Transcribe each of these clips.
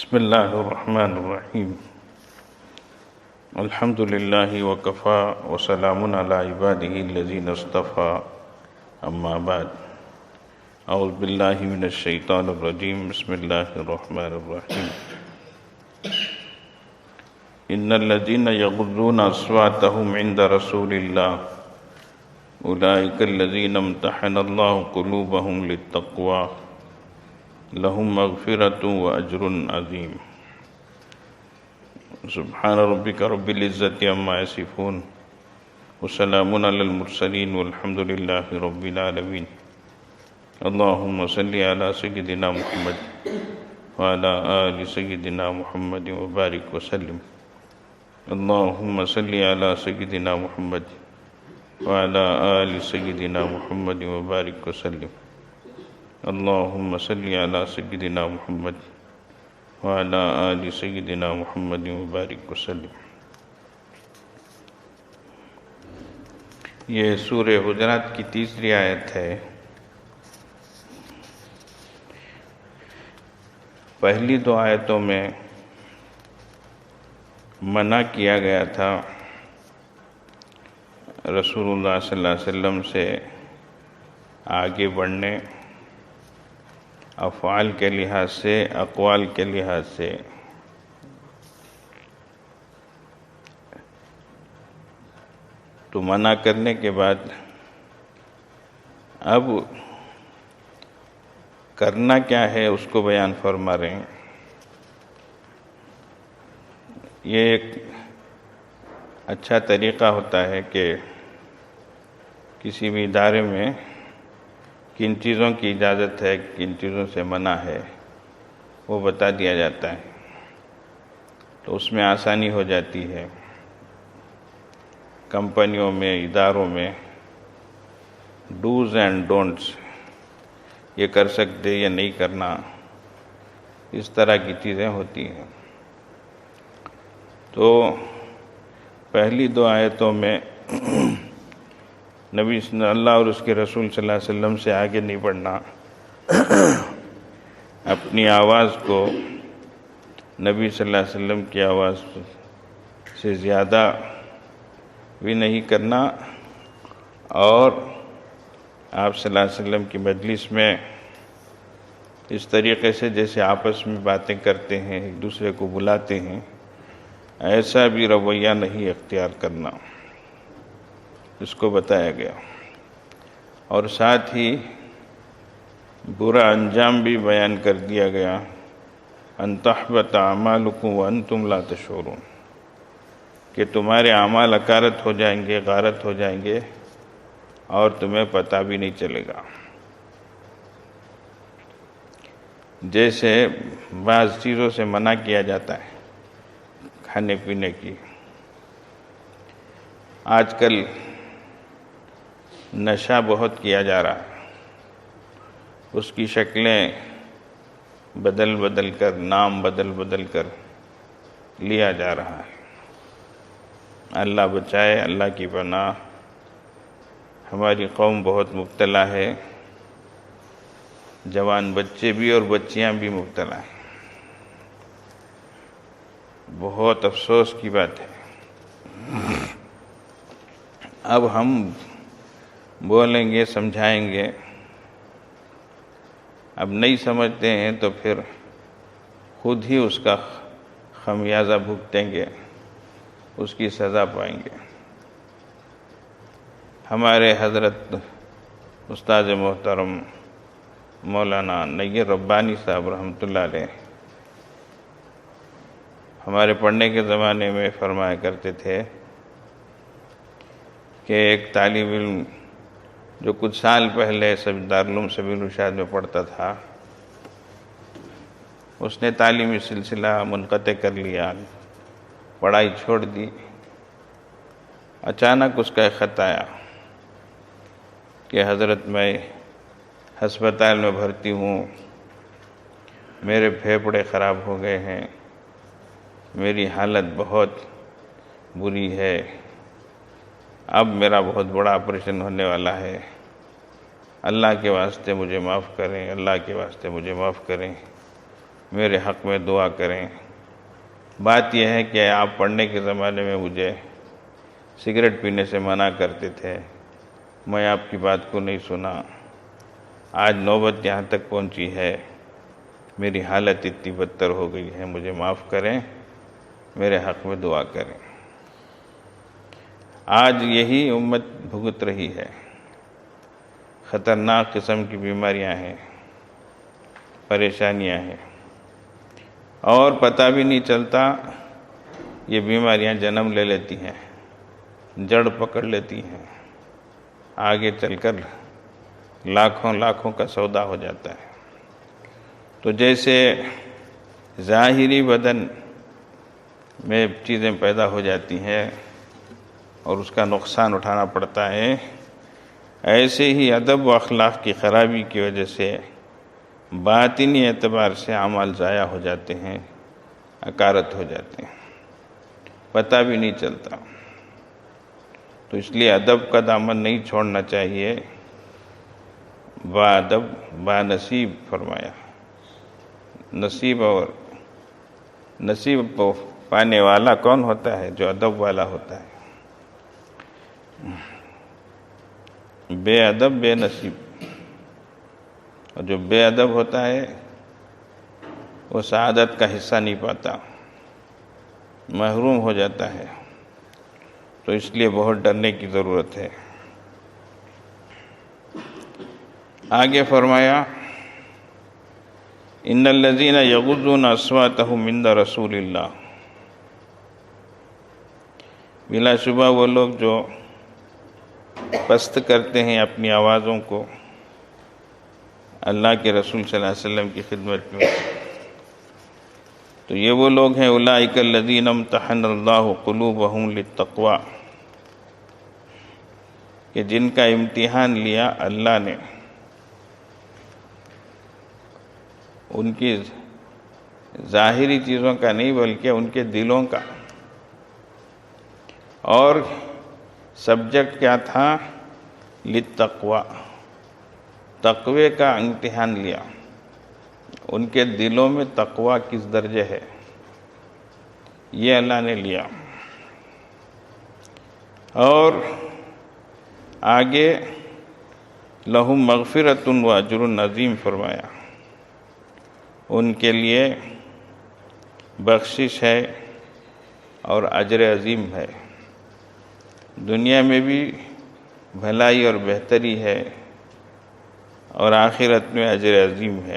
بسم اللہ الرحمن الرحیم الحمد للہ وکفا وسلام علی عبادہ الذین اصطفیٰ اما بعد اعوذ باللہ من الشیطان الرجیم بسم اللہ الرحمن الرحیم ان الذین یغضون اصواتهم عند رسول اللہ اولئک الذین امتحن اللہ قلوبهم للتقوی لهم مغفرة وأجر عظیم سبحان ربک رب العزة عما یصفون وسلام علی المرسلین والحمد للہ رب العالمین اللہم صلی علی سیدنا محمد وعلی آل سیدنا محمد وبارک وسلم اللہم صلی علی سیدنا محمد وعلی آل سیدنا محمد وبارک وسلم اللہم صلی علی سیدنا محمد وعلی آل سیدنا محمد وبارک وسلم۔ یہ سورہ حجرات کی تیسری آیت ہے۔ پہلی دو آیتوں میں منع کیا گیا تھا رسول اللہ صلی اللہ علیہ وسلم سے آگے بڑھنے، افعال کے لحاظ سے، اقوال کے لحاظ سے۔ تو منع کرنے کے بعد اب کرنا کیا ہے اس کو بیان فرما رہے ہیں۔ یہ ایک اچھا طریقہ ہوتا ہے کہ کسی بھی ادارے میں کن چیزوں کی اجازت ہے، کن چیزوں سے منع ہے، وہ بتا دیا جاتا ہے، تو اس میں آسانی ہو جاتی ہے۔ کمپنیوں میں، اداروں میں ڈوز اینڈ ڈونٹس، یہ کر سکتے یا نہیں کرنا، اس طرح کی چیزیں ہوتی ہیں۔ تو پہلی دو آیتوں میں نبی صلی اللہ اور اس کے رسول صلی اللہ علیہ وسلم سے آگے نہیں بڑھنا، اپنی آواز کو نبی صلی اللہ علیہ وسلم کی آواز سے زیادہ بھی نہیں کرنا، اور آپ صلی اللہ علیہ وسلم کی مجلس میں اس طریقے سے جیسے آپس میں باتیں کرتے ہیں، ایک دوسرے کو بلاتے ہیں، ایسا بھی رویہ نہیں اختیار کرنا، اس کو بتایا گیا۔ اور ساتھ ہی برا انجام بھی بیان کر دیا گیا، ان تحبط اعمالکم وانتم لا تشعرون، کہ تمہارے اعمال اکارت ہو جائیں گے، غارت ہو جائیں گے، اور تمہیں پتہ بھی نہیں چلے گا۔ جیسے بعض چیزوں سے منع کیا جاتا ہے کھانے پینے کی، آج کل نشہ بہت کیا جا رہا ہے، اس کی شکلیں بدل بدل کر، نام بدل بدل کر لیا جا رہا ہے۔ اللہ بچائے، اللہ کی پناہ۔ ہماری قوم بہت مبتلا ہے، جوان بچے بھی اور بچیاں بھی مبتلا ہیں۔ بہت افسوس کی بات ہے۔ اب ہم بولیں گے، سمجھائیں گے، اب نہیں سمجھتے ہیں تو پھر خود ہی اس کا خمیازہ بھگتیں گے، اس کی سزا پائیں گے۔ ہمارے حضرت استاد محترم مولانا نیر ربانی صاحب رحمۃ اللہ علیہ ہمارے پڑھنے کے زمانے میں فرمایا کرتے تھے کہ ایک طالب علم جو کچھ سال پہلے دارالعلوم سبیل الرشاد میں پڑھتا تھا، اس نے تعلیمی سلسلہ منقطع کر لیا، پڑھائی چھوڑ دی۔ اچانک اس کا ایک خط آیا کہ حضرت میں ہسپتال میں بھرتی ہوں، میرے پھیپھڑے خراب ہو گئے ہیں، میری حالت بہت بری ہے، اب میرا بہت بڑا آپریشن ہونے والا ہے، اللہ کے واسطے مجھے معاف کریں، اللہ کے واسطے مجھے معاف کریں، میرے حق میں دعا کریں۔ بات یہ ہے کہ آپ پڑھنے کے زمانے میں مجھے سگریٹ پینے سے منع کرتے تھے، میں آپ کی بات کو نہیں سنا، آج نوبت یہاں تک پہنچی ہے، میری حالت اتنی بدتر ہو گئی ہے، مجھے معاف کریں، میرے حق میں دعا کریں۔ آج یہی امت بھگت رہی ہے، خطرناک قسم کی بیماریاں ہیں، پریشانیاں ہیں، اور پتہ بھی نہیں چلتا یہ بیماریاں جنم لے لیتی ہیں، جڑ پکڑ لیتی ہیں، آگے چل کر لاکھوں کا سودا ہو جاتا ہے۔ تو جیسے ظاہری بدن میں چیزیں پیدا ہو جاتی ہیں اور اس کا نقصان اٹھانا پڑتا ہے، ایسے ہی ادب و اخلاق کی خرابی کی وجہ سے باطنی اعتبار سے اعمال ضائع ہو جاتے ہیں، اکارت ہو جاتے ہیں، پتہ بھی نہیں چلتا۔ تو اس لیے ادب کا دامن نہیں چھوڑنا چاہیے۔ با ادب با نصیب فرمایا، نصیب پانے والا کون ہوتا ہے؟ جو ادب والا ہوتا ہے۔ بے ادب بے نصیب، اور جو بے ادب ہوتا ہے وہ سعادت کا حصہ نہیں پاتا، محروم ہو جاتا ہے۔ تو اس لیے بہت ڈرنے کی ضرورت ہے۔ آگے فرمایا ان الذین یغضون اصواتهم عند رسول اللہ، بلا شبہ وہ لوگ جو پست کرتے ہیں اپنی آوازوں کو اللہ کے رسول صلی اللہ علیہ وسلم کی خدمت میں، تو یہ وہ لوگ ہیں اولئک الذین امتحن اللہ قلوبہم للتقوی، کہ جن کا امتحان لیا اللہ نے ان کی ظاہری چیزوں کا نہیں بلکہ ان کے دلوں کا، اور سبجیکٹ کیا تھا؟ للتقوی، تقوی کا امتحان لیا، ان کے دلوں میں تقوی کس درجے ہے یہ اللہ نے لیا۔ اور آگے لہم مغفرۃ و اجر عظیم فرمایا، ان کے لیے بخشش ہے اور اجر عظیم ہے، دنیا میں بھی بھلائی اور بہتری ہے اور آخرت میں اجر عظیم ہے۔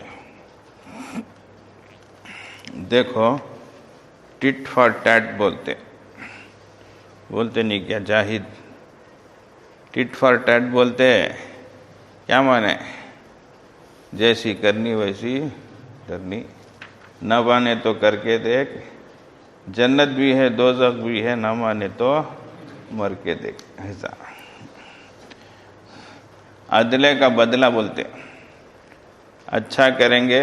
دیکھو ٹٹ فار ٹیٹ بولتے نہیں کیا جاہد؟ ٹٹ فار ٹیٹ بولتے کیا مانے؟ جیسی کرنی ویسی کرنی، نہ مانے تو کر کے دیکھ، جنت بھی ہے دوزخ بھی ہے، نہ مانے تو مر کے دیکھ۔ ایسا عدلے کا بدلہ بولتے، اچھا کریں گے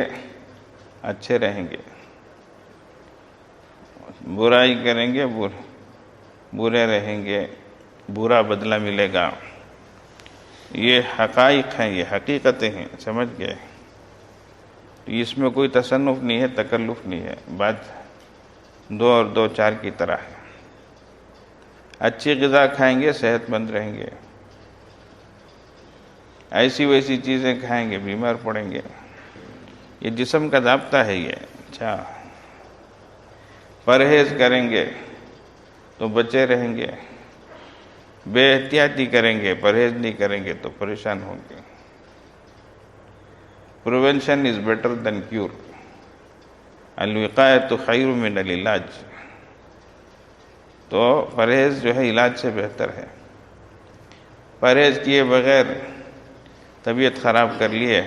اچھے رہیں گے، برائی کریں گے برے رہیں گے، برا بدلہ ملے گا۔ یہ حقائق ہیں، یہ حقیقتیں ہیں، سمجھ گئے؟ اس میں کوئی تصنف نہیں ہے، تکلف نہیں ہے، بات 2 اور 2 4 کی طرح ہے۔ اچھی غذا کھائیں گے صحت مند رہیں گے، ایسی ویسی چیزیں کھائیں گے بیمار پڑیں گے، یہ جسم کا ضابطہ ہے یہ۔ اچھا پرہیز کریں گے تو بچے رہیں گے، بے احتیاطی کریں گے، پرہیز نہیں کریں گے تو پریشان ہوں گے۔ Prevention is better than cure, الوقایۃ خیر من العلاج، تو پرہیز جو ہے علاج سے بہتر ہے۔ پرہیز کیے بغیر طبیعت خراب کر لیے،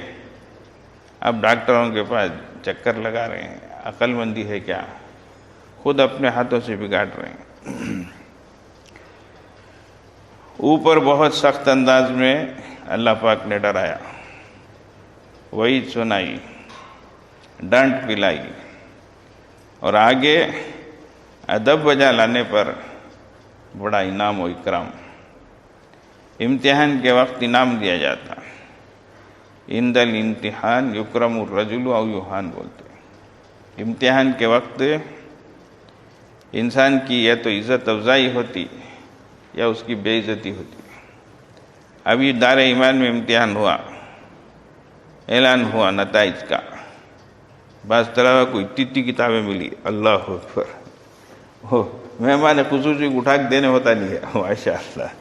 اب ڈاکٹروں کے پاس چکر لگا رہے ہیں، عقل مندی ہے کیا؟ خود اپنے ہاتھوں سے بگاڑ رہے ہیں۔ اوپر بہت سخت انداز میں اللہ پاک نے ڈرایا، وعید سنائی، ڈانٹ پلائی، اور آگے ادب بجا لانے پر بڑا انعام و اکرام۔ امتحان کے وقت انعام دیا جاتا، عند الامتحان یکرم الرجل او یہان بولتے، امتحان کے وقت انسان کی یا تو عزت افزائی ہوتی یا اس کی بے عزتی ہوتی۔ ابھی دار ایمان میں امتحان ہوا، اعلان ہوا نتائج کا، بعض طلباء کو اتنی کتابیں ملی، اللہ اکبر، مہمان خصوصی اٹھا کے دینے ہوتا نہیں ہے، ماشاء اللہ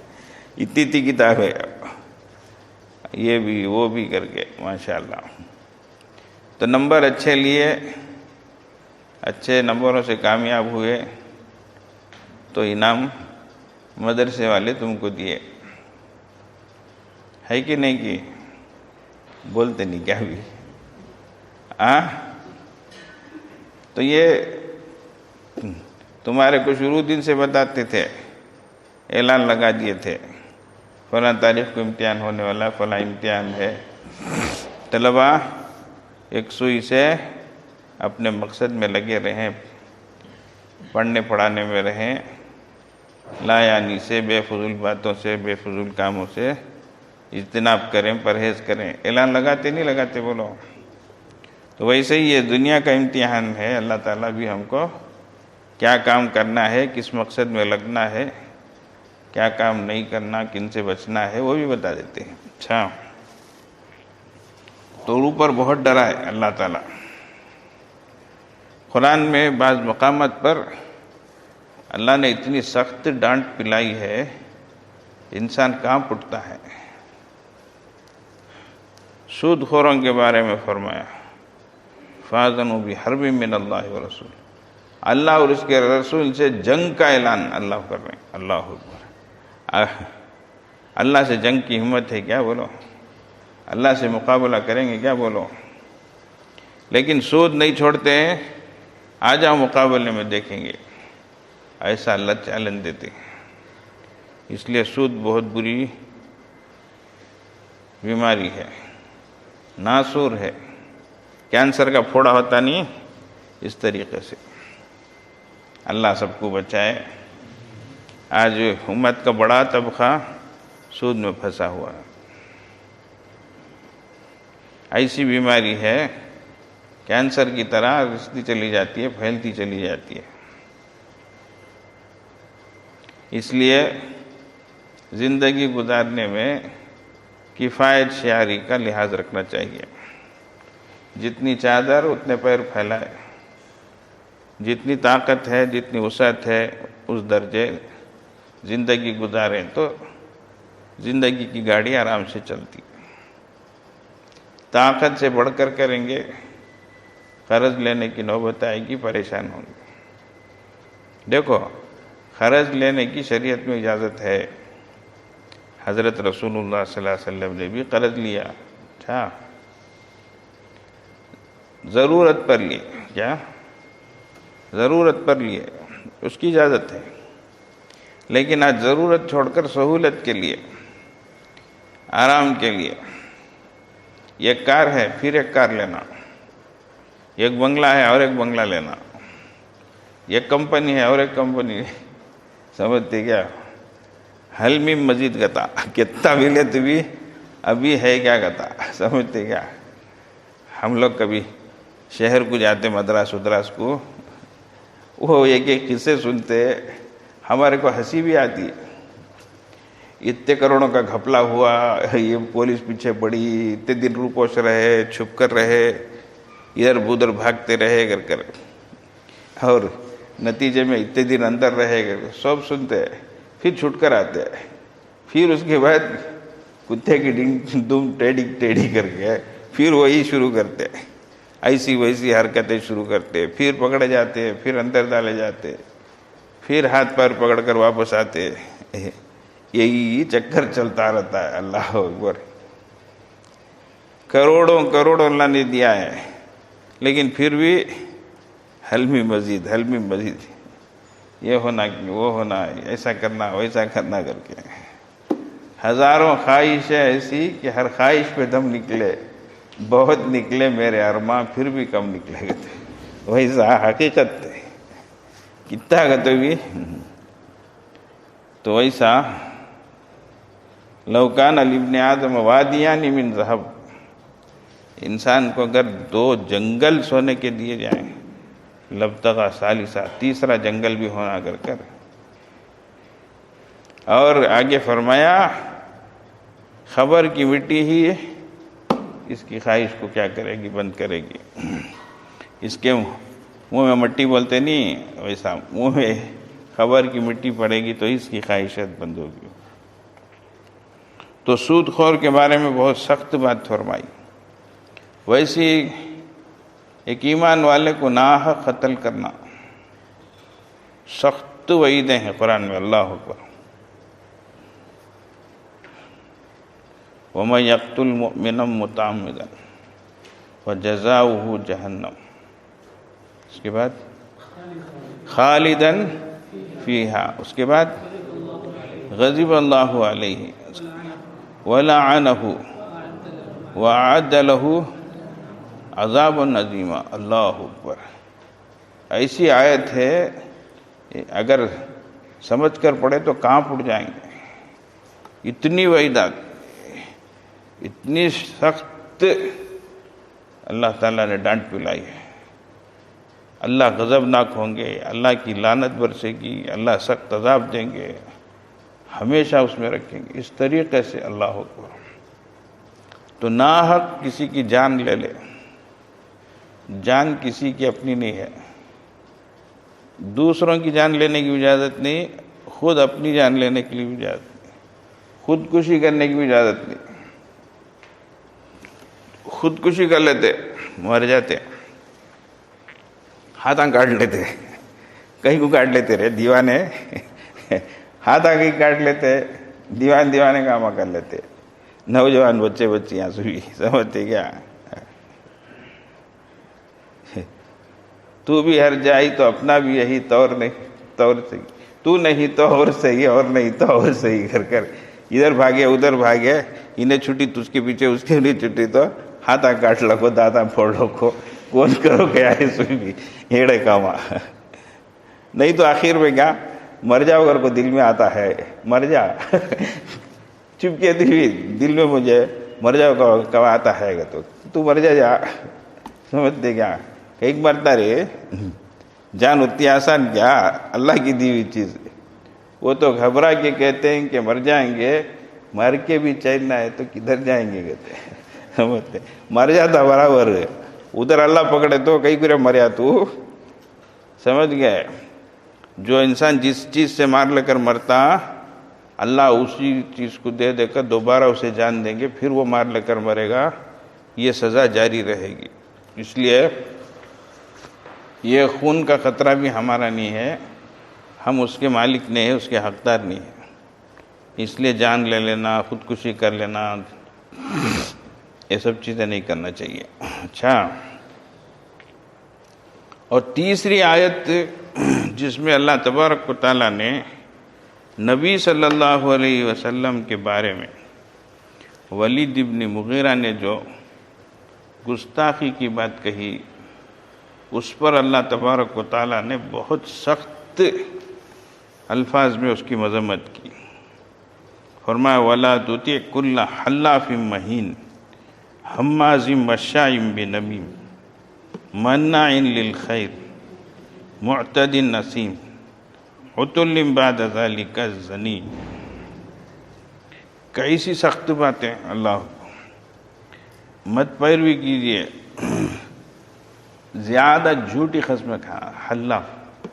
اتنی کتابیں، یہ بھی وہ بھی کر کے ماشاء اللہ۔ تو نمبر اچھے لیے، اچھے نمبروں سے کامیاب ہوئے تو انعام مدرسے والے تم کو دیے، ہے کہ نہیں؟ کی بولتے نہیں کیا بھی؟ تو یہ تمہارے کو شروع دن سے بتاتے تھے، اعلان لگا دیے تھے فلاں تاریخ کو امتحان ہونے والا، فلاں امتحان ہے۔ طلباء ایک سوئی سے اپنے مقصد میں لگے رہیں، پڑھنے پڑھانے میں رہیں، لا یعنی سے، بے فضول باتوں سے، بے فضول کاموں سے اجتناب کریں، پرہیز کریں۔ اعلان لگاتے نہیں لگاتے بولو؟ تو ویسے ہی یہ دنیا کا امتحان ہے، اللہ تعالیٰ بھی ہم کو کیا کام کرنا ہے، کس مقصد میں لگنا ہے، کیا کام نہیں کرنا، کن سے بچنا ہے، وہ بھی بتا دیتے ہیں۔ اچھا، تو اوپر بہت ڈرا ہے اللہ تعالیٰ۔ قرآن میں بعض مقامات پر اللہ نے اتنی سخت ڈانٹ پلائی ہے، انسان کانپ اٹھتا ہے۔ سود خوروں کے بارے میں فرمایا فَأَذَنُوا بِحَرْبٍ مِّنَ اللَّهِ وَرَسُولِهِ، اللہ اور اس کے رسول سے جنگ کا اعلان اللہ کر رہے ہیں۔ اللہ اکبر، اللہ سے جنگ کی ہمت ہے کیا بولو؟ اللہ سے مقابلہ کریں گے کیا بولو؟ لیکن سود نہیں چھوڑتے ہیں، آ جاؤ مقابلے میں دیکھیں گے، ایسا اللہ چیلنج دیتے ہیں۔ اس لیے سود بہت بری بیماری ہے، ناسور ہے، کینسر کا پھوڑا ہوتا نہیں اس طریقے سے۔ اللہ سب کو بچائے۔ آج امت کا بڑا طبقہ سود میں پھنسا ہوا ہے۔ ایسی بیماری ہے کینسر کی طرح رستی چلی جاتی ہے، پھیلتی چلی جاتی ہے۔ اس لیے زندگی گزارنے میں کفایت شعاری کا لحاظ رکھنا چاہیے۔ جتنی چادر اتنے پیر پھیلائے، جتنی طاقت ہے، جتنی وسعت ہے، اس درجے زندگی گزاریں تو زندگی کی گاڑی آرام سے چلتی۔ طاقت سے بڑھ کر کریں گے، قرض لینے کی نوبت آئے گی، پریشان ہوں گے۔ دیکھو، قرض لینے کی شریعت میں اجازت ہے، حضرت رسول اللہ صلی اللہ علیہ وسلم نے بھی قرض لیا۔ اچھا، ضرورت پر لیے، کیا ضرورت پر لیے، اس کی اجازت ہے۔ لیکن آج ضرورت چھوڑ کر سہولت کے لیے، آرام کے لیے، ایک کار ہے پھر ایک کار لینا، ایک بنگلہ ہے اور ایک بنگلہ لینا، ایک کمپنی ہے اور ایک کمپنی، سمجھتے کیا؟ حل میں مزید گتا، کتنا ملے تو بھی ابھی ہے کیا گتا، سمجھتے کیا؟ ہم لوگ کبھی شہر کو جاتے، مدراس ادراس کو، وہ ایک ایک قصے سنتے، ہمارے کو ہنسی بھی آتی۔ اتنے کروڑوں کا گھپلا ہوا، یہ پولیس پیچھے پڑی، اتنے دن روپوش رہے، چھپ کر رہے، ادھر ادھر بھاگتے رہے کر اور نتیجے میں اتنے دن اندر رہے گا، سب سنتے، پھر چھٹ کر آتے، پھر اس کے بعد کتے کی دم ٹیڑھی کر کے پھر وہی شروع کرتے، ایسی ویسی حرکتیں شروع کرتے، پھر پکڑے جاتے، پھر اندر ڈالے جاتے، پھر ہاتھ پیر پکڑ کر واپس آتے، یہی چکر چلتا رہتا ہے۔ اللہ اکبر، کروڑوں کروڑوں اللہ نے دیا ہے، لیکن پھر بھی حلمی مزید، حلمی مزید، یہ ہونا وہ ہونا، ایسا کرنا ویسا کرنا کر کے ہزاروں خواہشیں ایسی کہ ہر خواہش پہ دم نکلے، بہت نکلے میرے ارماں پھر بھی کم نکلے گا، ویسا حقیقت ہے، کتنا گتے بھی تو ویسا لو کان لابن آدم وادیان من ذہب، انسان کو اگر 2 جنگل سونے کے دیے جائیں، لبتغى ثالثا، تیسرا جنگل بھی ہونا کر کر. اور آگے فرمایا خبر کی مٹی ہی اس کی خواہش کو کیا کرے گی؟ بند کرے گی. اس کے منہ میں مٹی بولتے نہیں، ویسا منہ میں خبر کی مٹی پڑے گی تو اس کی خواہشات بند ہوگی. تو سود خور کے بارے میں بہت سخت بات فرمائی. ویسے ایک ایمان والے کو ناحق قتل کرنا سخت وعیدیں ہیں قرآن میں. اللہ اکبر. وَمَن يَقْتُلْ مُؤْمِنًا مُتَعَمِّدًا فَجَزَاؤُهُ جَهَنَّمُ، اس کے بعد خالداً فیہا، اس کے بعد غضب اللہ علیہ وَلَعَنَهُ وَأَعَدَّ لَهُ عَذَابًا عَظِیمًا. اللہ اکبر. ایسی آیت ہے اگر سمجھ کر پڑھے تو کانپ اٹھ جائیں گے. اتنی وعیدات، اتنی سخت اللہ تعالیٰ نے ڈانٹ پلائی ہے. اللہ غضبناک ہوں گے، اللہ کی لعنت برسے گی، اللہ سخت عذاب دیں گے، ہمیشہ اس میں رکھیں گے. اس طریقے سے اللہ اکبر. تو ناحق کسی کی جان لے لے، جان کسی کی اپنی نہیں ہے. دوسروں کی جان لینے کی اجازت نہیں، خود اپنی جان لینے کے لیے بھی اجازت نہیں، خودکشی کرنے کی بھی اجازت نہیں. خودکشی کر لیتے، مر جاتے، ہاتھاں کاٹ لیتے، کہیں کو کاٹ لیتے رہے دیوانے، ہاتھاں کہیں کاٹ لیتے، دیوانے کام کر لیتے. نوجوان بچے بچیاں سوئی، سمجھتے کیا؟ تو بھی ہر جائی تو اپنا بھی یہی طور نہیں، طور صحیح، تو نہیں تو اور صحیح، اور نہیں تو اور صحیح کر کر ادھر بھاگے ادھر بھاگے. انہیں چھٹی تو اس کے پیچھے، اس کے نہیں چھٹی تو ہاتھاں کاٹ لکھو، داتا پھوڑ لکھو. کون کرو کیا ہے سوئی بھی ایڑے کاما. نہیں تو آخر میں کیا، مر جاؤ اگر کو دل میں آتا ہے مر جا. چپکے دل میں مجھے مر جاؤ کب آتا ہے گا تو مر جا. سمجھتے کیا؟ ایک مرتا رہے جان اتنی آسان کیا؟ اللہ کی دی ہوئی چیز. وہ تو گھبرا کے کہتے ہیں کہ مر جائیں گے، مر کے بھی چین نہ ہے تو کدھر جائیں گے کہتے ہیں. سمجھتے مر جاتا برابر، ادھر اللہ پکڑے تو کئی کرے مریا تو. سمجھ گئے؟ جو انسان جس چیز سے مار لے کر مرتا، اللہ اسی چیز کو دے دے کر دوبارہ اسے جان دیں گے، پھر وہ مار لے کر مرے گا. یہ سزا جاری رہے گی. اس لیے یہ خون کا خطرہ بھی ہمارا نہیں ہے، ہم اس کے مالک نہیں ہیں، اس کے حقدار نہیں ہیں. اس لیے جان لے لینا، خودکشی کر لینا، یہ سب چیزیں نہیں کرنا چاہیے. اچھا، اور تیسری آیت جس میں اللہ تبارک و تعالیٰ نے نبی صلی اللہ علیہ وسلم کے بارے میں ولید ابن مغیرہ نے جو گستاخی کی بات کہی، اس پر اللہ تبارک و تعالیٰ نے بہت سخت الفاظ میں اس کی مذمت کی. فرمایا وَلَا تُطِعْ كُلَّ حَلَّافٍ مَّهِينٍ حَمَّازٍ مَّشَّاءٍ بِنَمِيمٍ مَّنَّاعٍ لِّلْخَيْرِ مُعْتَدٍ نَّثِيمٍ عُتُلٍّ بَعْدَ ذَلِكَ زَنِيمٍ. کیسی سخت باتیں. اللہ مت پیروی کیجیے، زیادہ جھوٹی قسمیں کھا. حلاف،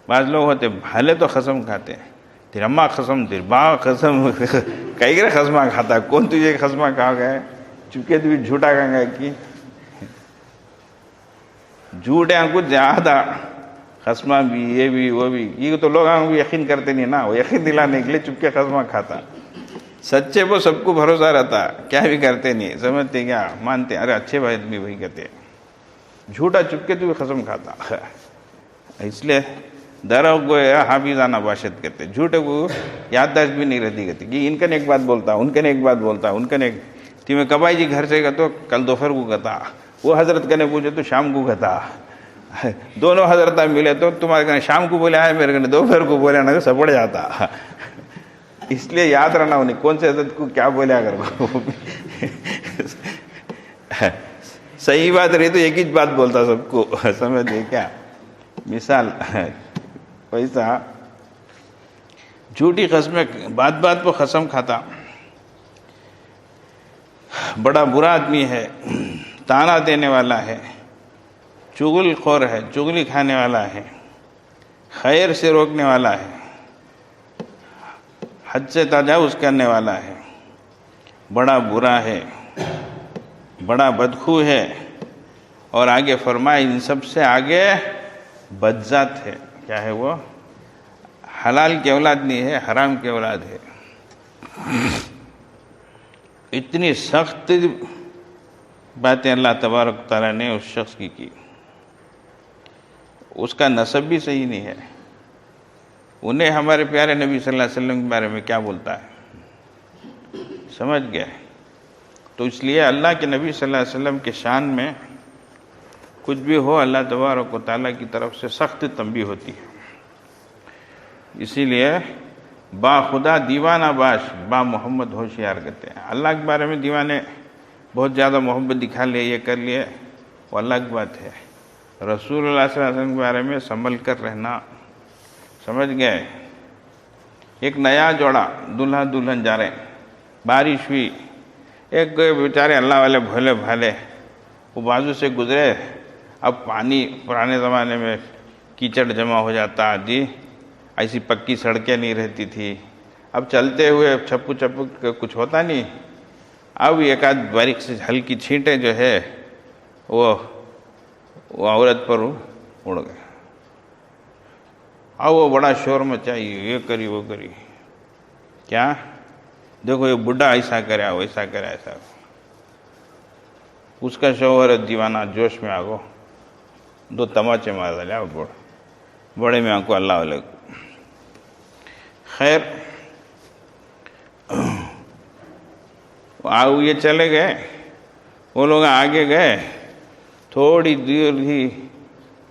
بعض لوگ ہوتے بھلے تو قسم کھاتے ہیں، تیرا اماں قسم، تیرا باپ قسم، کئی گرے قسمہ کھاتا ہے. کون تجھے قسمہ کھا گئے؟ چپکے تو بھی جھوٹا کھا گئے کی جھوٹ ہے کچھ زیادہ. قسمہ بھی، یہ بھی وہ بھی، یہ تو لوگ بھی یقین کرتے نہیں نا، وہ یقین دلانے کے لیے چپکے قسمہ کھاتا. سچے وہ سب کو بھروسہ رہتا، کیا بھی کرتے نہیں. سمجھتے کیا؟ مانتے ارے اچھے بھائی بھی وہی کہتے. جھوٹا چپکے تو بھی قسم کھاتا. اس لیے درو گویا حافظانہ باشد کہتے. جھوٹے کو یادداشت بھی نہیں رہتی کہتے کہ ان کا نے ایک بات بولتا، ان کا نے ایک بات بولتا، ان کا نے تمہیں کبائی جی گھر سے گا تو کل دوپہر کو کہتا، وہ حضرت کنے پوچھے تو شام کو کہتا. دونوں حضرت ملے تو تمہارے کنے شام کو بولے آئے، میرے کنے دوپہر کو بولے نا سپڑ جاتا. اس لیے یاد رہنا انہیں کون سے حضرت کو کیا بولے. اگر صحیح بات رہی تو ایک ہی بات بولتا سب کو. سمجھے کیا؟ مثال ویسا جھوٹی قسمیں بات بات پہ قسم کھاتا، بڑا برا آدمی ہے، تانا دینے والا ہے، چغل خور ہے، چغلی کھانے والا ہے، خیر سے روکنے والا ہے، حد سے تجاوز کرنے والا ہے، بڑا برا ہے، بڑا بدخو ہے، اور آگے فرمائے ان سب سے آگے بدذات ہے۔ کیا ہے وہ؟ حلال کی اولاد نہیں ہے، حرام کی اولاد ہے۔ اتنی سخت باتیں اللہ تبارک تعالیٰ نے اس شخص کی، اس کا نسب بھی صحیح نہیں ہے۔ انہیں ہمارے پیارے نبی صلی اللہ علیہ وسلم کے بارے میں کیا بولتا ہے؟ سمجھ گئے؟ تو اس لیے اللہ کے نبی صلی اللہ علیہ وسلم کے شان میں کچھ بھی ہو، اللہ تبارک و تعالیٰ کی طرف سے سخت تنبیہ ہوتی ہے۔ اسی لیے با خدا دیوانہ باش، با محمد ہوشیار کہتے ہیں۔ اللہ کے بارے میں دیوانے بہت زیادہ محبت دکھا لیے، یہ کر لیے، وہ الگ بات ہے۔ رسول اللہ صلی اللہ علیہ وسلم کے بارے میں سنبھل کر رہنا، سمجھ گئے؟ ایک نیا جوڑا دلہا دلہن جا رہے ہیں، بارش ہوئی، ایک بیچارے اللہ والے بھولے بھالے وہ بازو سے گزرے، اب پانی پرانے زمانے میں کیچڑ جمع ہو جاتا، جی ایسی پکی سڑکیں نہیں رہتی تھی، اب چلتے ہوئے چھپو چھپو کچھ ہوتا نہیں، اب ایک آدھ باریک سے ہلکی چھینٹیں جو ہے وہ عورت پر اڑ گئے، اب وہ بڑا شور مچائی، یہ کری وہ کری، کیا دیکھو یہ بڈھا ایسا کرا ویسا کرا ایسا، اس کا شوہر دیوانہ جوش میں آگو دو تماچے مار ڈالے بڑے میں کو اللہ علیہ۔ خیر یہ چلے گئے، وہ لوگ آگے گئے، تھوڑی دیر ہی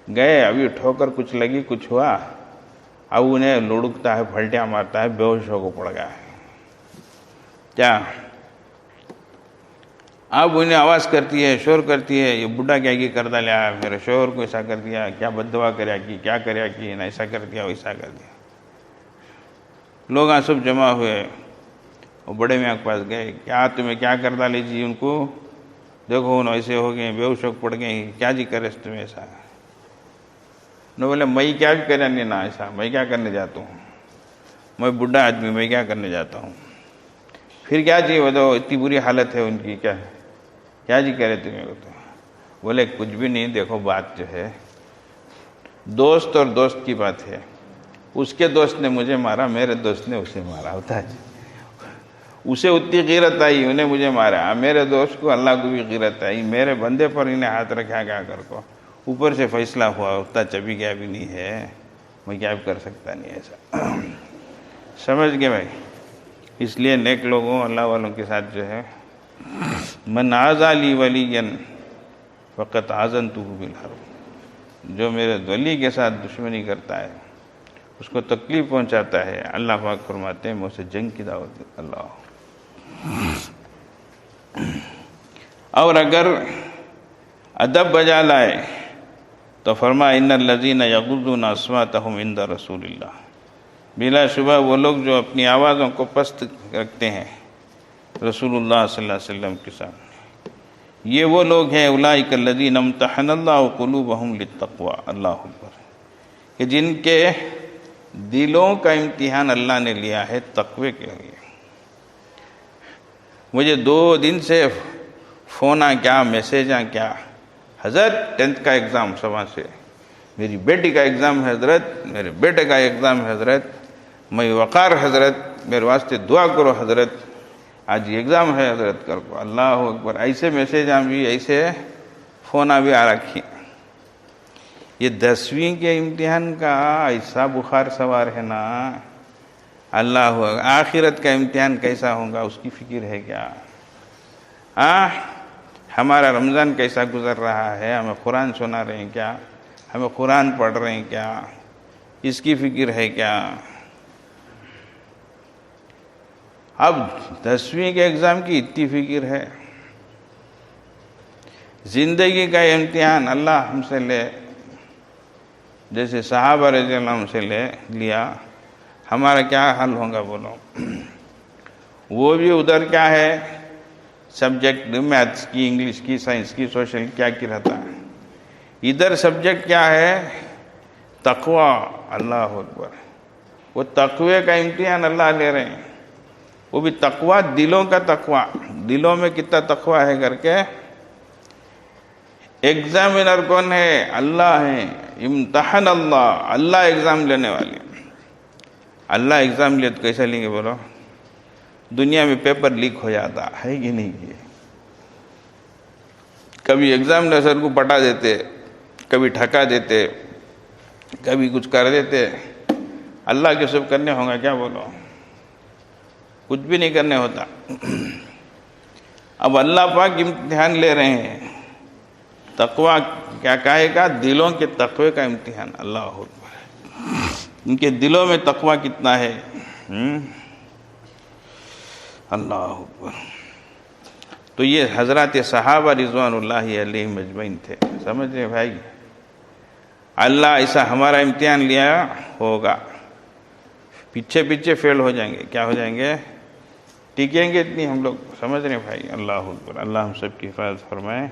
گئے، ابھی ٹھوکر کچھ لگی، کچھ ہوا، اب انہیں لڑکتا ہے، پھلٹیاں مارتا ہے، بے ہوش ہو کو پڑ گیا ہے۔ کیا اب انہیں آواز کرتی ہے، شور کرتی ہے، یہ بڈھا کیا کی کر ڈالیا، میرے شوہر کو ایسا کر دیا، کیا بد دعا کریا کی، کیا کریا کی، ایسا کر دیا ویسا کر دیا۔ لوگ سب جمع ہوئے، وہ بڑے میاں کے پاس گئے، کیا تمہیں کیا کر ڈالی جی ان کو، دیکھو انہوں ایسے ہو گئے، بے ہوش ہو پڑ گئے، کیا جی کرے تمہیں ایسا؟ انہوں بولے میں کیا بھی کرنے نہیں نا ایسا، میں کیا کرنے جاتا ہوں، میں بڈھا آدمی، میں کیا کرنے جاتا ہوں، پھر کیا جی وہ تو اتنی بری حالت ہے ان کی، کیا جی کہہ رہے تمہیں؟ تو بولے کچھ بھی نہیں، دیکھو بات جو ہے دوست اور دوست کی بات ہے، اس کے دوست نے مجھے مارا، میرے دوست نے اسے مارا، ہوتا ہے اسے اتنی غیرت آئی، انہیں مجھے مارا، میرے دوست کو اللہ کو بھی غیرت آئی، میرے بندے پر انہیں ہاتھ رکھا کیا کر کو، اوپر سے فیصلہ ہوا، اتنا چبی گیا بھی نہیں ہے، میں کیا بھی کر سکتا نہیں ایسا۔ سمجھ گئے بھائی؟ اس لیے نیک لوگوں اللہ والوں کے ساتھ جو ہے، من عازا لی ولیا فقط آذنتہ بالحرب، جو میرے ولی کے ساتھ دشمنی کرتا ہے اس کو تکلیف پہنچاتا ہے، اللہ پاک فرماتے ہیں میں اسے جنگ کی دعوت دوں۔ اللہ اور اگر ادب بجا لائے تو فرمایا ان الذین یغضون اصواتهم عند رسول اللہ، بلا شبہ وہ لوگ جو اپنی آوازوں کو پست رکھتے ہیں رسول اللہ صلی اللہ علیہ وسلم کے سامنے، یہ وہ لوگ ہیں اولئک الذین امتحن اللہ قلوبہم للتقوی، اللہ اکبر، کہ جن کے دلوں کا امتحان اللہ نے لیا ہے تقوی کے لیے۔ مجھے 2 دن سے فون کیا، میسیج کیا، حضرت 10th کا ایگزام صبح سے، میری بیٹی کا ایگزام ہے حضرت، میرے بیٹے کا ایگزام ہے حضرت، میں وقار حضرت، میرے واسطے دعا کرو حضرت، آج یہ ایگزام ہے حضرت کر کو، اللہ اکبر، ایسے میسیج بھی، ایسے فون بھی آ رکھی۔ یہ 10ویں کے امتحان کا ایسا بخار سوار ہے نا، اللہ آخرت کا امتحان کیسا ہوگا اس کی فکر ہے کیا؟ ہمارا رمضان کیسا گزر رہا ہے، ہمیں قرآن سنا رہے ہیں کیا، ہمیں قرآن پڑھ رہے ہیں کیا، اس کی فکر ہے کیا؟ اب 10ویں کے ایگزام کی اتنی فکر ہے، زندگی کا امتحان اللہ ہم سے لے، جیسے صحابہ رضی اللہ عنہ سے لیا، ہمارا کیا حل ہوگا بولو؟ وہ بھی ادھر کیا ہے، سبجیکٹ میتھس کی، انگلش کی، سائنس کی، سوشل کیا کی رہتا ہے، ادھر سبجیکٹ کیا ہے، تقوی۔ اللہ اکبر، وہ تقوی کا امتحان اللہ لے رہے ہیں، وہ بھی تقوی، دلوں کا تقوی، دلوں میں کتنا تقوی ہے کر کے۔ ایگزامینر کون ہے؟ اللہ ہے، امتحان اللہ، اللہ ایگزام لینے والے۔ اللہ ایگزام لے تو کیسے لیں گے بولو؟ دنیا میں پیپر لیک ہو جاتا ہے کہ نہیں؟ کبھی ایگزامنر کو پٹا دیتے، کبھی ٹھکا دیتے، کبھی کچھ کر دیتے۔ اللہ کے سب کرنے ہوں گا کیا بولو؟ کچھ بھی نہیں کرنے ہوتا۔ اب اللہ پاک امتحان لے رہے ہیں، تقوی کیا کہے گا؟ دلوں کے تقوی کا امتحان۔ اللہ اکبر، ان کے دلوں میں تقوی کتنا ہے۔ اللہ اکبر۔ تو یہ حضرات صحابہ رضوان اللہ علیہم اجمعین تھے، سمجھ رہے بھائی؟ اللہ ایسا ہمارا امتحان لیا ہوگا، پیچھے پیچھے فیل ہو جائیں گے، کیا ہو جائیں گے؟ ٹکیں گے اتنی ہم لوگ، سمجھ رہے ہیں بھائی؟ اللہ اکبر، اللہ ہم سب کی حفاظت فرمائے۔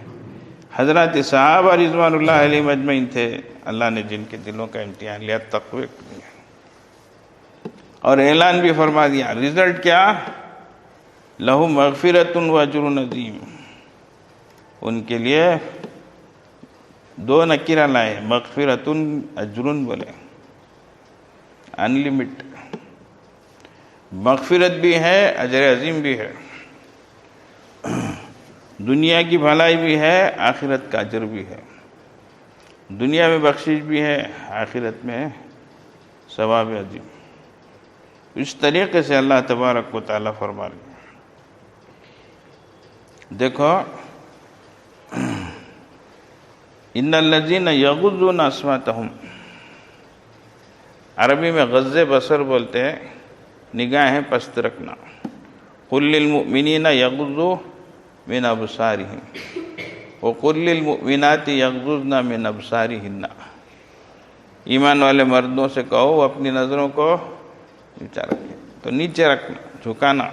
حضرات صحابہ رضوان اللہ علیہم اجمعین تھے، اللہ نے جن کے دلوں کا امتحان لیا، تقوی لیا، اور اعلان بھی فرما دیا۔ رزلٹ کیا؟ لہم مغفرۃ و اجر عظیم۔ ان کے لیے دو نکرہ لائے، مغفرۃ، اجر بولے، انلمٹ، مغفرت بھی ہے، اجر عظیم بھی ہے، دنیا کی بھلائی بھی ہے، آخرت کا اجر بھی ہے، دنیا میں بخشش بھی ہے، آخرت میں ثواب عظیم۔ اس طریقے سے اللہ تبارک و تعالیٰ فرما رہے ہیں۔ دیکھو، ان الذین یغضون اصواتہم، عربی میں غض بصر بولتے ہیں، نگاہیں پست رکھنا۔ قل للمؤمنین یغضوا من ابصارہم وقل للمؤمنات یغضضن من ابصارہن۔ ایمان والے مردوں سے کہو وہ اپنی نظروں کو نیچے رکھیں، تو نیچے رکھنا، جھکانا۔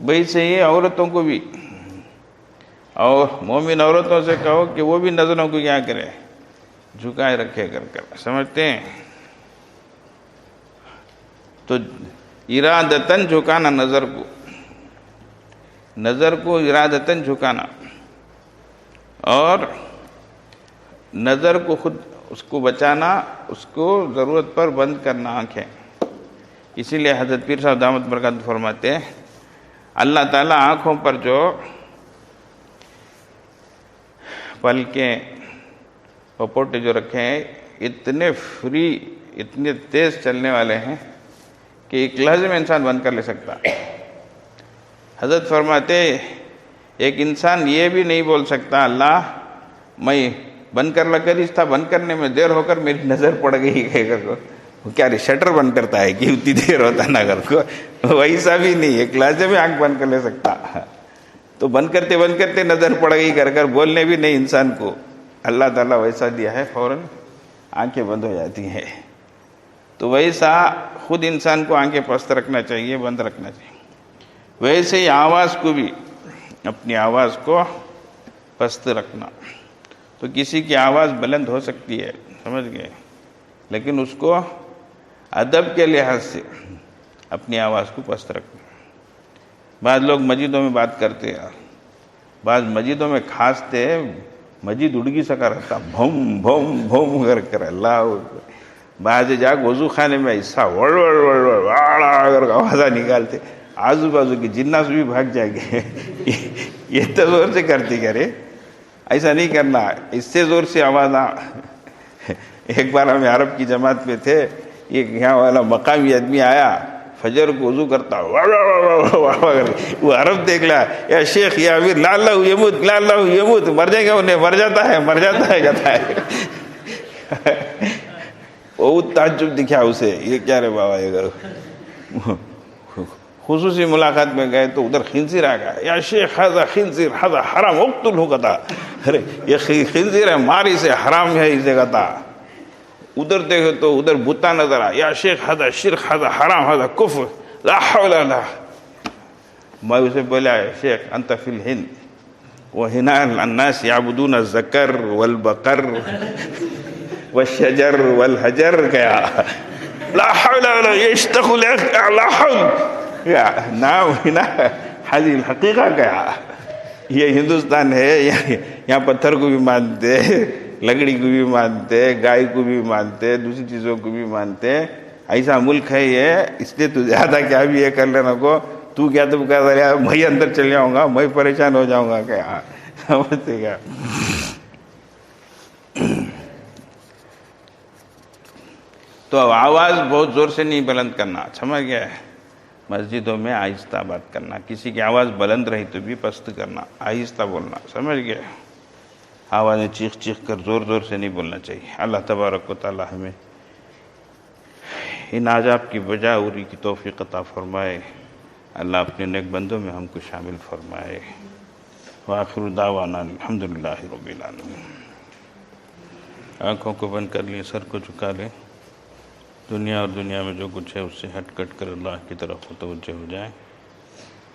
ویسے ہی عورتوں کو بھی، اور مومن عورتوں سے کہو کہ وہ بھی نظروں کو کیا کرے، جھکائے رکھے کر، سمجھتے ہیں؟ تو ارادتاً جھکانا نظر کو ارادتاً جھکانا، اور نظر کو خود اس کو بچانا، اس کو ضرورت پر بند کرنا آنکھیں۔ اسی لیے حضرت پیر صاحب دامت برکاتہ فرماتے ہیں، اللہ تعالیٰ آنکھوں پر جو پلکیں پپوٹے جو رکھے ہیں، اتنے فری، اتنے تیز چلنے والے ہیں کہ ایک لحظے میں انسان بند کر لے سکتا۔ حضرت فرماتے ایک انسان یہ بھی نہیں بول سکتا اللہ میں بند کر لگا رہی تھا، بند کرنے میں دیر ہو کر میری نظر پڑ گئی ہے، وہ کیا شٹر بند کرتا ہے کہ اتنی دیر ہوتا نظر کو، ویسا بھی نہیں، ایک لحظے میں آنکھ بند کر لے سکتا۔ تو بند کرتے نظر پڑ گئی کر بولنے بھی نہیں انسان کو، اللہ تعالیٰ ویسا دیا ہے، فوراً آنکھیں بند ہو جاتی ہیں۔ تو ویسا خود انسان کو آنکھیں پست رکھنا چاہیے، بند رکھنا چاہیے۔ ویسے ہی آواز کو بھی، اپنی آواز کو پست رکھنا۔ تو کسی کی آواز بلند ہو سکتی ہے، سمجھ گئے، لیکن اس کو ادب کے لحاظ سے اپنی آواز کو پست رکھنا۔ بعض لوگ مسجدوں میں بات کرتے ہیں، بعض مسجدوں میں کھانستے، مسجد اڑگی سکا رہتا، بھوم بھوم بھوم کر اللہ۔ بعض جاگ وضو خانے میں ایسا وڑ وڑ وڑ وڑ واڑا کر آوازیں نکالتے، آزو بازو کی جنات بھی بھاگ جائیں گے۔ یہ تو زور سے کرتی کرے، ایسا نہیں کرنا، اس سے زور سے آواز آ۔ ایک بار ہم عرب کی جماعت میں تھے، ایک یہاں والا مقامی آدمی آیا، فجر کو وضو کرتا، وہ عرب دیکھ لا، یا شیخ یا امیر، لا اللہ یموت، لا اللہ یموت، مر جائے گا، انہیں مر جاتا ہے کہتا ہے۔ بہت تعجب دکھا اسے، یہ کیا رے بابا یہ کرو۔ خصوصی ملاقات میں گئے تو ادھر خنزیر آ گیا، یا شیخ ہذا خنزیر ہذا حرام اقتلہ کہتا، ارے یہ خنزیر ہے، مار اسے، حرام ہے اسے کہتا۔ ادھر دیکھو تو ادھر بتا نظر آ، یا شیخ ہذا شرک ہذا حرام ہذا کفر لا حول ولا۔ میں اسے بولا شیخ انت فی الہند وہنا الناس یعبدون الذکر والبقر والشجر والحجر، کیا لا حول ولا يشتخ لا حول، نعم ہنا هذه الحقیقہ، کیا یہ ہندوستان ہے، یہاں پتھر کو بھی مانتے، لکڑی کو بھی مانتے، گائے کو بھی مانتے، دوسری چیزوں کو بھی مانتے، ایسا ملک ہے یہ، اس لیے تو زیادہ کیا بھی یہ کر لینا کو، تو کیا تو کہہ رہا ہے میں اندر چل جاؤں گا، میں پریشان ہو جاؤں گا، کیا سمجھتے کیا؟ تو آواز بہت زور سے نہیں بلند کرنا، سمجھ گیا ہے؟ مسجدوں میں آہستہ بات کرنا، کسی کی آواز بلند رہی تو بھی پست کرنا، آہستہ بولنا، سمجھ گیا؟ آوازیں چیخ چیخ کر زور زور سے نہیں بولنا چاہیے۔ اللہ تبارک و تعالی ہمیں ان عذاب کی بجاوری کی توفیق عطا فرمائے، اللہ اپنے نیک بندوں میں ہم کو شامل فرمائے۔ وآخر دعوانا الحمدللہ رب العالمین۔ آنکھوں کو بند کر لیں، سر کو جھکا لیں، دنیا اور دنیا میں جو کچھ ہے اس سے ہٹ کٹ کر اللہ کی طرف متوجہ ہو جائیں۔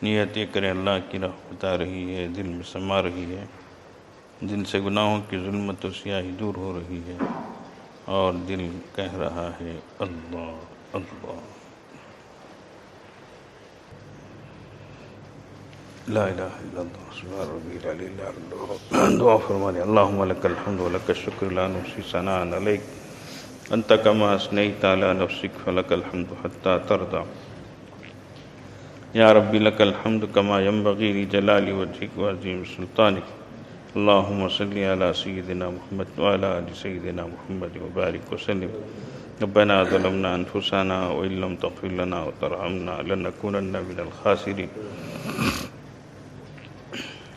نیت یہ کریں اللہ کی رحمت آ رہی ہے، دل میں سما رہی ہے، دل سے گناہوں کی ظلمت و سیاہی دور ہو رہی ہے، اور دل کہہ رہا ہے اللہ اللہ، لا الہ الا اللہ سبحان ربی العلی العظیم۔ دعا فرما لیں، اللہم لک الحمد ولک الشکر لا نحصی ثناء علیک انت کما اثنیت علی نفسک فلک الحمد حتی ترضی۔ یا ربی لک الحمد کما ینبغی لجلال وجہک وعظیم سلطانک۔ اللہم صلی علی سیدنا محمد وعلی آل سیدنا محمد وبارک وسلم۔ ربنا ظلمنا انفسنا وان لم تغفر لنا وترحمنا لنکونن من الخاسرین۔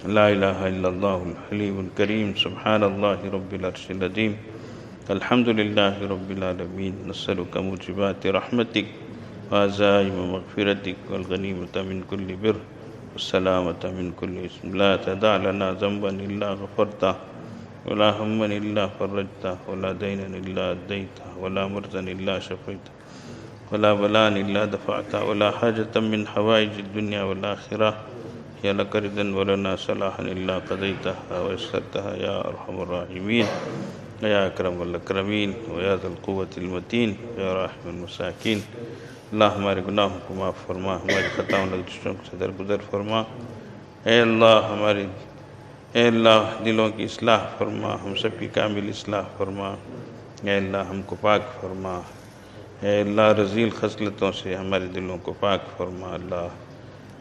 لا الہ الا اللہ الحلیم الکریم، سبحان اللہ رب العرش العظیم، الحمد للہ رب العالمین، نسألک موجبات رحمتک وعزائم مغفرتک والغنیمۃ من کل بر والسلامۃ من کل اسم، لا تدع لنا ذنبا الا غفرتہ ولا ہما الا فرجتہ ولا دینا الا ادیتہ ولا مرضا الا شفیتہ ولا بلاء الا دفعتہ ولا حاجة من حوائج الدنیا والآخرہ یا لک رضا ولنا صلاحا الا قضیتها ویسرتها یا ارحم الراحمین یا اکرم الاکرمین ویا ذا القوة المتین یا راحم المساکین۔ اللہ ہمارے گناہوں کو معاف فرما، ہماری خطاؤں لغزشوں سے درگزر فرما۔ اے اللہ دلوں کی اصلاح فرما، ہم سب کی کامل اصلاح فرما۔ اے اللہ ہم کو پاک فرما، اے اللہ رذیل خصلتوں سے ہمارے دلوں کو پاک فرما۔ اللہ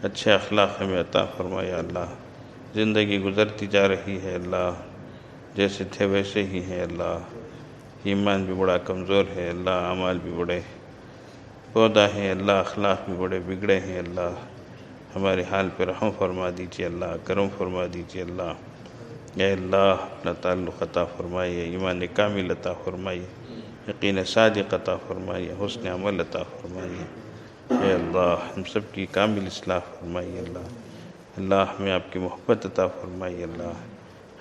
اچھے اخلاق ہمیں عطا فرما۔ یا اللہ زندگی گزرتی جا رہی ہے، اللہ جیسے تھے ویسے ہی ہیں، اللہ ایمان بھی بڑا کمزور ہے، اللہ اعمال بھی بڑے پودا ہیں، اللہ اخلاق بھی بڑے بگڑے ہیں۔ اللہ ہمارے حال پہ رحم فرما دیجیے، اللہ کرم فرما دیجیے۔ اللہ اے اللہ اپنا تعلق عطا فرمائیے، ایمان کامل عطا فرمائیے، یقین صادق عطا فرمائیے، حسن عمل عطا فرمائیے۔ اے اللہ ہم سب کی کامل اصلاح فرمائیے۔ اللہ ہمیں آپ کی محبت عطا فرمائیے۔ اللہ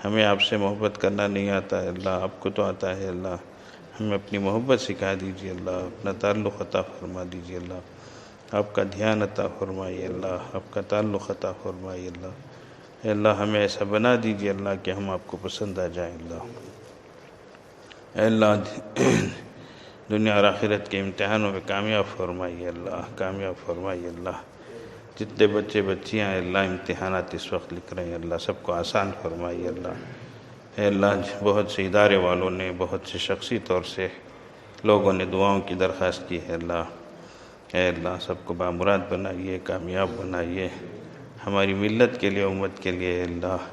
ہمیں آپ سے محبت کرنا نہیں آتا ہے، اللہ آپ کو تو آتا ہے۔ اللہ ہمیں اپنی محبت سکھا دیجیے، اللہ اپنا تعلق عطا فرما دیجیے۔ اللہ آپ کا دھیان عطا فرمائیے، اللہ آپ کا تعلق عطا فرمائیے۔ اللہ اے اللہ ہمیں ایسا بنا دیجیے اللہ کہ ہم آپ کو پسند آ جائیں۔ اللہ اے اللہ دنیا اور آخرت کے امتحانوں میں کامیاب فرمائیے، اللہ کامیاب فرمائیے۔ اللہ جتنے بچے بچیاں ہیں اللہ امتحانات اس وقت لکھ رہے ہیں، اللہ سب کو آسان فرمائیے۔ اللہ اے اللہ بہت سے ادارے والوں نے، بہت سے شخصی طور سے لوگوں نے دعاؤں کی درخواست کی ہے۔ اللہ اے اللہ سب کو بامراد بنائیے، کامیاب بنائیے، ہماری ملت کے لیے، امت کے لیے اے اللہ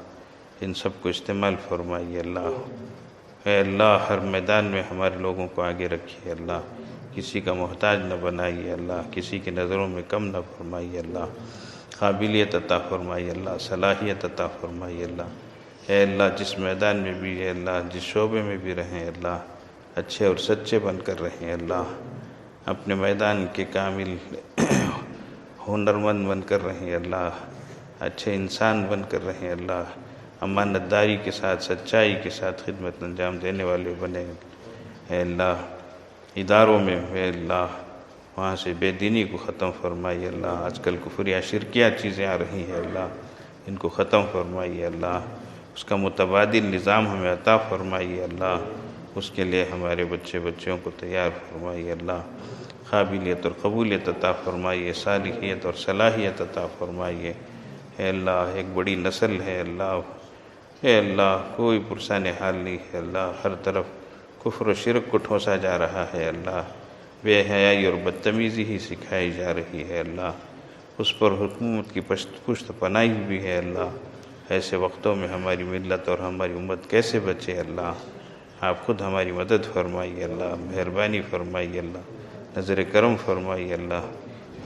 ان سب کو استعمال فرمائیے۔ اللہ اے اللہ ہر میدان میں ہمارے لوگوں کو آگے رکھیے، اللہ کسی کا محتاج نہ بنائیے، اللہ کسی کی نظروں میں کم نہ فرمائیے۔ اللہ قابلیت عطا فرمائیے، اللہ صلاحیت عطا فرمائیے۔ اللہ اے اللہ جس میدان میں بھی ہے اللہ، جس شعبے میں بھی رہیں اللہ، اچھے اور سچے بن کر رہیں اللہ، اپنے میدان کے کامل ہنرمند بن کر رہیں اللہ، اچھے انسان بن کر رہیں اللہ، امانت داری کے ساتھ، سچائی کے ساتھ خدمت انجام دینے والے بنے۔ اے اللہ اداروں میں اے اللہ وہاں سے بے دینی کو ختم فرمائیے اللہ، آج کل کفریہ شرکیہ چیزیں آ رہی ہیں اللہ، ان کو ختم فرمائیے اللہ، اس کا متبادل نظام ہمیں عطا فرمائیے اللہ، اس کے لیے ہمارے بچوں کو تیار فرمائیے اللہ، قابلیت اور قبولیت عطا فرمائیے، صالحیت اور صلاحیت عطا فرمائیے اے اللہ۔ ایک بڑی نسل ہے اللہ، اے اللہ کوئی پرسان حال نہیں ہے اللہ، ہر طرف کفر و شرک کو ٹھونسا جا رہا ہے اللہ، بے حیائی اور بدتمیزی ہی سکھائی جا رہی ہے اللہ، اس پر حکومت کی پشت پناہی بھی ہے اللہ۔ ایسے وقتوں میں ہماری ملت اور ہماری امت کیسے بچے اللہ؟ آپ خود ہماری مدد فرمائیے اللہ، مہربانی فرمائیے اللہ، نظر کرم فرمائیے اللہ،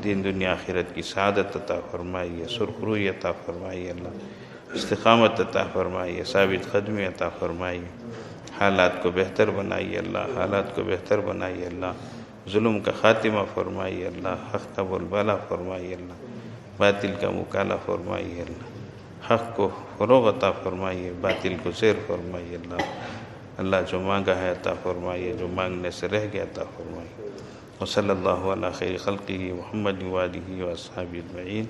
دین دنیا آخرت کی سعادت عطا فرمائیے، سرخروئی عطا فرمائیے اللہ، استقامت عطا فرمائیے، ثابت قدمی عطا فرمائیے، حالات کو بہتر بنائیے اللہ، حالات کو بہتر بنائیے اللہ، ظلم کا خاتمہ فرمائیے اللہ، حق کا بولبالا فرمائیے اللہ، باطل کا مکالہ فرمائیے اللہ، حق کو فروغ عطا فرمائیے، باطل کو زیر فرمائیے اللہ، اللہ جو مانگا ہے عطا فرمائیے، جو مانگنے سے رہ گیا عطا فرمائیے، وصلی اللہ علی خیر خلقہ محمد وآلہ واصحابہ اجمعین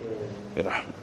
برحمتک۔